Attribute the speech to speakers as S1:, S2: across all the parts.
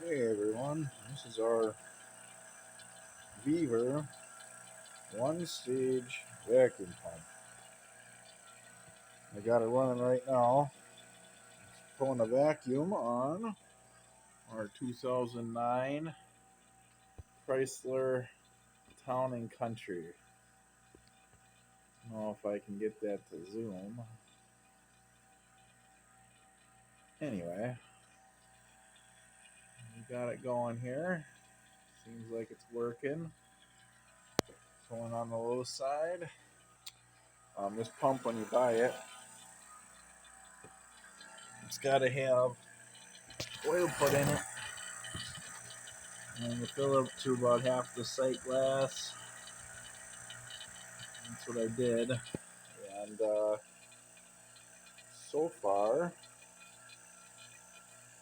S1: Hey everyone, this is our Vevor 1-stage vacuum pump. I got it running right now. It's pulling a vacuum on our 2009 Chrysler Town and Country. I don't know if I can get that to zoom. Anyway, we got it going here. Seems like it's working. Pulling on the low side. This pump, when you buy it, it's got to have oil put in it. And you fill up to about half the sight glass. That's what I did. And so far,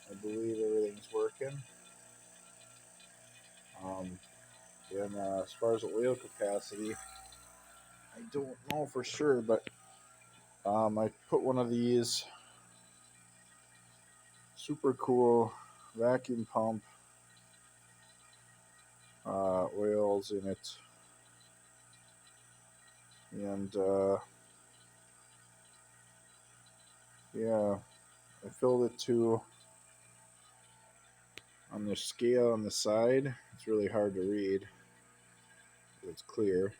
S1: I believe everything's working. And as far as the oil capacity, I don't know for sure, but I put one of these super cool vacuum pump oils in it. And yeah, I filled it to on the scale on the side. It's really hard to read. It's clear.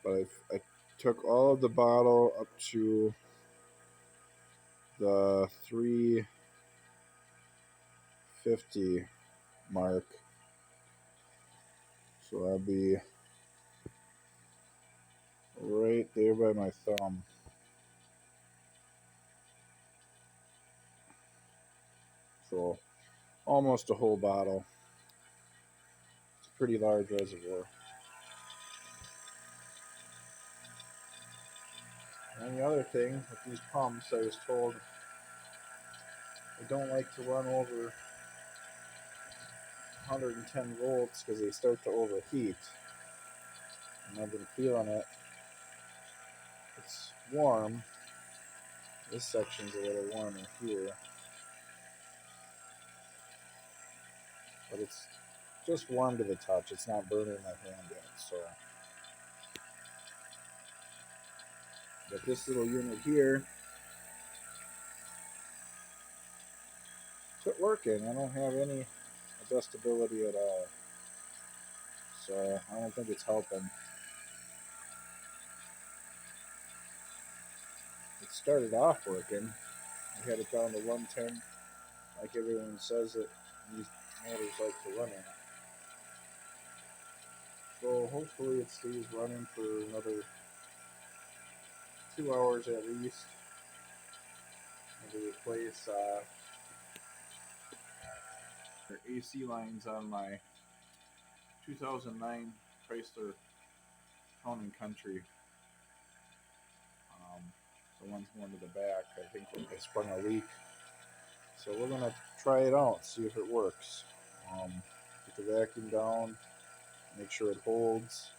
S1: But I took all of the bottle up to the 350 mark. So that'll be right there by my thumb. So almost a whole bottle. It's a pretty large reservoir. And the other thing with these pumps, I was told I don't like to run over 110 volts because they start to overheat. And I've been feeling it. It's warm. This section's a little warmer here. But it's just warm to the touch. It's not burning my hand yet. So, but this little unit here, it's working. I don't have any adjustability at all. So I don't think it's helping. It started off working. I had it down to 110, like everyone says that these motors like to run in. So hopefully it stays running for another 2 hours at least. And to replace AC lines on my 2009 Chrysler Town and Country. The one's going to the back. I think I sprung a leak. So we're going to try it out, see if it works. Get the vacuum down, make sure it holds.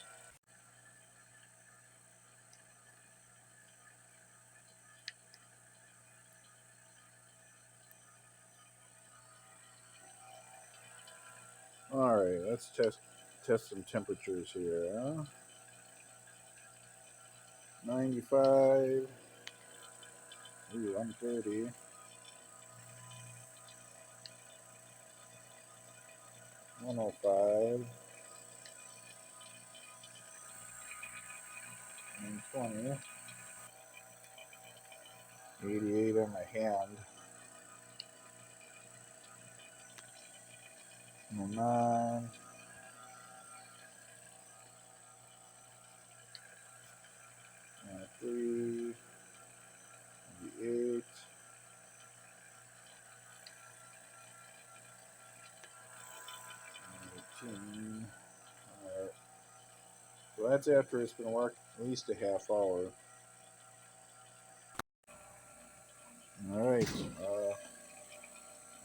S1: Alright, let's test some temperatures here. 95. Ooh, 130. 105. 120. 88 on my hand. 109. 103. 98. 18. Alright. So that's after it's been working at least a half hour. Alright.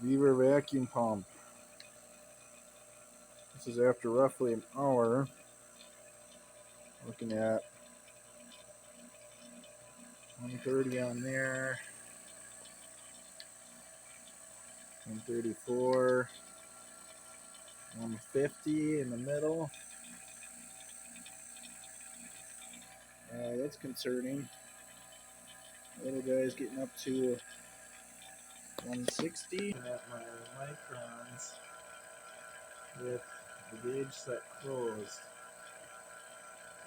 S1: Vevor vacuum pump. This is after roughly an hour. Looking at 130 on there. 134. 150 in the middle. That's concerning. Little guy's getting up to 160 at my microns with the gauge set closed,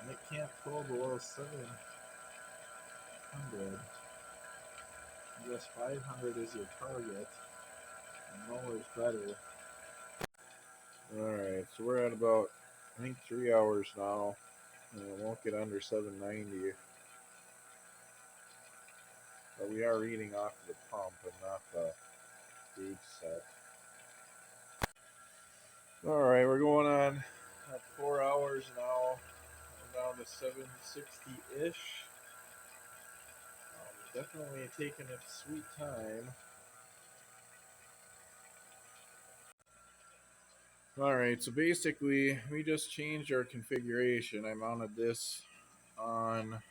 S1: and it can't pull below 700. I guess 500 is your target, and lower is better. Alright, so we're at about, I think, 3 hours now, and it won't get under 790. But we are reading off the pump and not the gauge set. Alright, we're going on 4 hours now. We're down to 760-ish. Definitely taking its sweet time. Alright, so basically we just changed our configuration. I mounted this on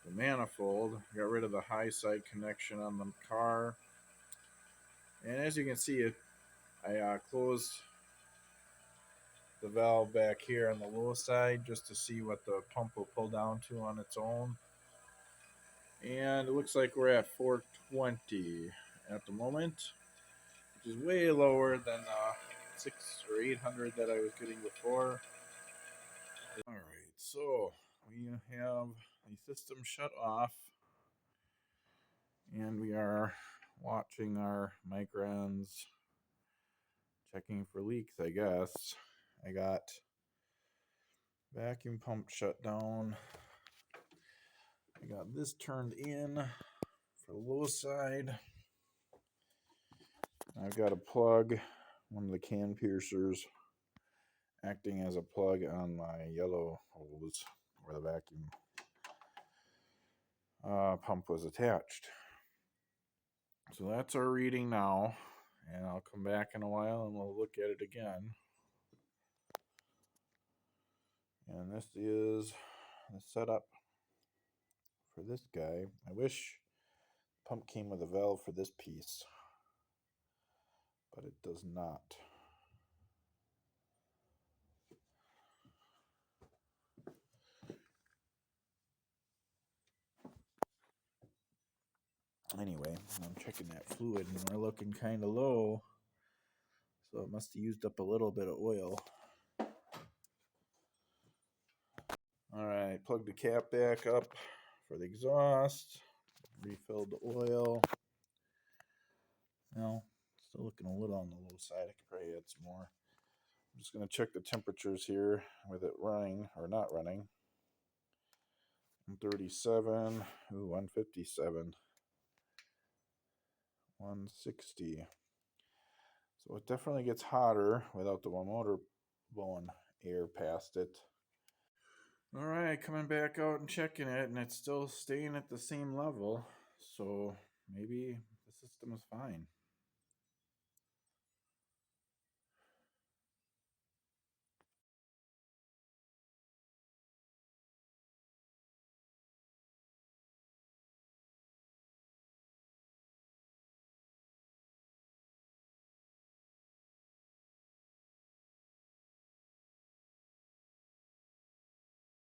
S1: the manifold, got rid of the high side connection on the car, and as you can see, I closed the valve back here on the low side just to see what the pump will pull down to on its own, and it looks like we're at 420 at the moment, which is way lower than 600 or 800 that I was getting before. Alright, so we have the system shut off, and we are watching our microns, checking for leaks, I guess. I got vacuum pump shut down. I got this turned in for the low side. I've got a plug, one of the can piercers, acting as a plug on my yellow hose where the vacuum pump was attached. So that's our reading now, and I'll come back in a while and we'll look at it again. And this is the setup for this guy. I wish the pump came with a valve for this piece, but it does not. Anyway, I'm checking that fluid and we're looking kind of low, so it must have used up a little bit of oil. Alright, plug the cap back up for the exhaust, refilled the oil. Now, still looking a little on the low side. I could probably add some more. I'm just going to check the temperatures here with it running or not running. 137, ooh, 157, 160. So it definitely gets hotter without the motor blowing air past it. Alright, coming back out and checking it, and it's still staying at the same level. So maybe the system is fine.